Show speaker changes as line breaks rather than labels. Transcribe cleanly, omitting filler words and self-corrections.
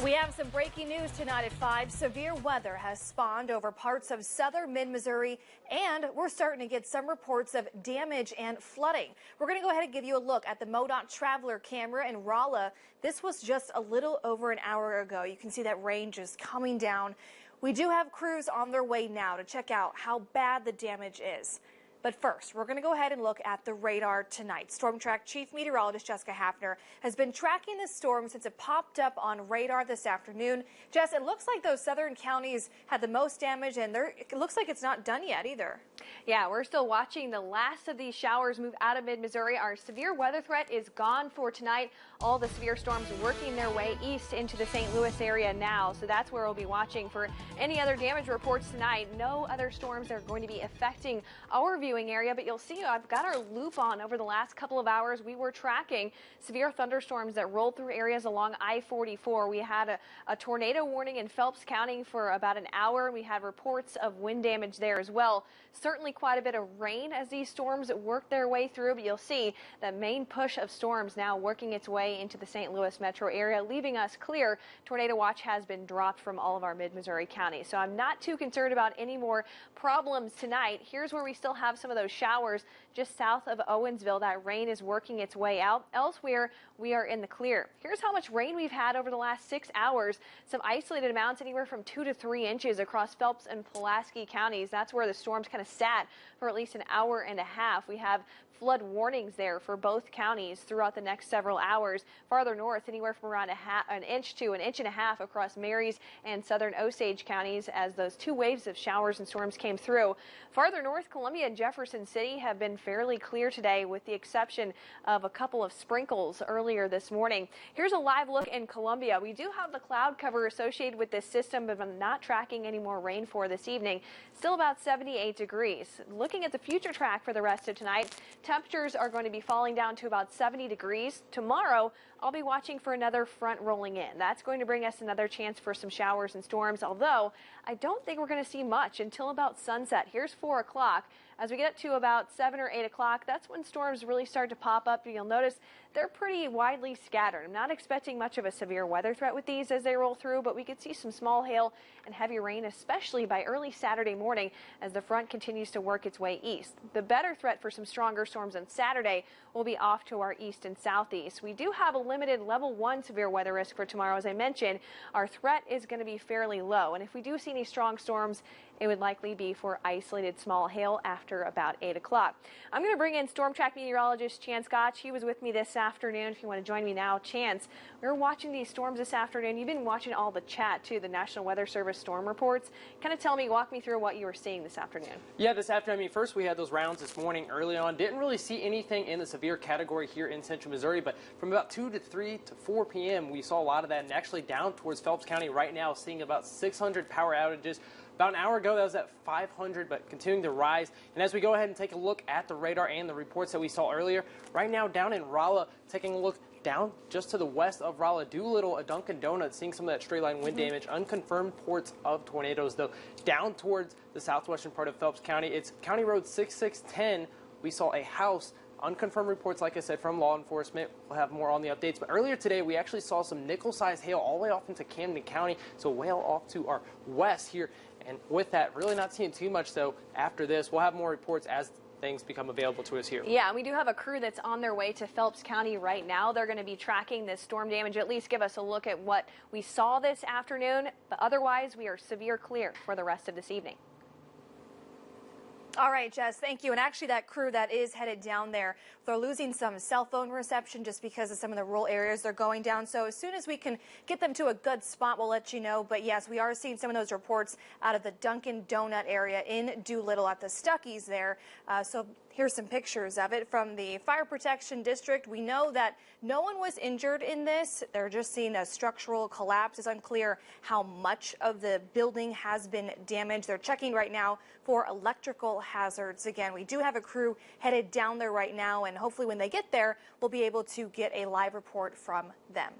We have some breaking news tonight at 5. Severe weather has spawned over parts of southern mid-Missouri, and we're starting to get some reports of damage and flooding. We're going to go ahead and give you a look at the MoDOT Traveler camera in Rolla. This was just a little over an hour ago. You can see that rain just coming down. We do have crews on their way now to check out how bad the damage is. But first, we're going to go ahead and look at the radar tonight. Storm Track Chief Meteorologist Jessica Hafner has been tracking the storm since it popped up on radar this afternoon. Jess, it looks like those southern counties had the most damage, and it looks like it's not done yet either.
Yeah, we're still watching the last of these showers move out of mid-Missouri. Our severe weather threat is gone for tonight. All the severe storms working their way east into the St. Louis area now. So that's where we'll be watching for any other damage reports tonight. No other storms are going to be affecting our viewing area, but you'll see I've got our loop on. Over the last couple of hours, we were tracking severe thunderstorms that rolled through areas along I-44. We had a tornado warning in Phelps County for about an hour. We had reports of wind damage there as well. Certainly quite a bit of rain as these storms work their way through, but you'll see that main push of storms now working its way into the St. Louis metro area, leaving us clear. Tornado watch has been dropped from all of our mid-Missouri counties, so I'm not too concerned about any more problems tonight. Here's where we still have some of those showers just south of Owensville. That rain is working its way out. Elsewhere, we are in the clear. Here's how much rain we've had over the last 6 hours. Some isolated amounts, anywhere from 2 to 3 inches across Phelps and Pulaski counties. That's where the storms kind of sat for at least an hour and a half. We have flood warnings there for both counties throughout the next several hours. Farther north, anywhere from around an inch to an inch and a half across Marys and southern Osage counties as those two waves of showers and storms came through. Farther north, Columbia and Jefferson City have been fairly clear today, with the exception of a couple of sprinkles earlier this morning. Here's a live look in Columbia. We do have the cloud cover associated with this system, but I'm not tracking any more rain for this evening. Still about 78 degrees. Looking at the future track for the rest of tonight, temperatures are going to be falling down to about 70 degrees. Tomorrow, I'll be watching for another front rolling in. That's going to bring us another chance for some showers and storms, although I don't think we're going to see much until about sunset. Here's 4 o'clock. As we get to about 7 or 8 o'clock, that's when storms really start to pop up. You'll notice they're pretty widely scattered. I'm not expecting much of a severe weather threat with these as they roll through, but we could see some small hail and heavy rain, especially by early Saturday morning as the front continues to work its way east. The better threat for some stronger storms on Saturday will be off to our east and southeast. We do have a limited level 1 severe weather risk for tomorrow. As I mentioned, our threat is going to be fairly low, and if we do see any strong storms, it would likely be for isolated small hail after about 8 o'clock. I'm going to bring in Storm Track meteorologist Chance Gotch. He was with me this afternoon. If you want to join me now, Chance, we were watching these storms this afternoon. You've been watching all the chat too, the National Weather Service storm reports. Kind of walk me through what you were seeing this afternoon.
Yeah, this afternoon, first we had those rounds this morning early on. Didn't really see anything in the severe category here in central Missouri, but from about 2 to 3 to 4 p.m. we saw a lot of that, and actually down towards Phelps County right now, seeing about 600 power outages. About an hour ago, that was at 500, but continuing to rise. And as we go ahead and take a look at the radar and the reports that we saw earlier, right now down in Rolla, taking a look down just to the west of Rolla, Doolittle, a Dunkin' Donuts, seeing some of that straight line wind damage, unconfirmed reports of tornadoes, though. Down towards the southwestern part of Phelps County, it's County Road 6610. We saw a house. Unconfirmed reports, like I said, from law enforcement. We'll have more on the updates. But earlier today, we actually saw some nickel-sized hail all the way off into Camden County, so way off to our west here. And with that, really not seeing too much, though. After this, we'll have more reports as things become available to us here.
Yeah, and we do have a crew that's on their way to Phelps County right now. They're going to be tracking this storm damage, at least give us a look at what we saw this afternoon. But otherwise, we are severe clear for the rest of this evening.
All right, Jess, thank you. And actually, that crew that is headed down there, they're losing some cell phone reception just because of some of the rural areas they're going down. So as soon as we can get them to a good spot, we'll let you know. But yes, we are seeing some of those reports out of the Dunkin' Donut area in Doolittle at the Stuckey's there. So here's some pictures of it from the Fire Protection District. We know that no one was injured in this. They're just seeing a structural collapse. It's unclear how much of the building has been damaged. They're checking right now for electrical hazards. Again, we do have a crew headed down there right now, and hopefully when they get there, we'll be able to get a live report from them.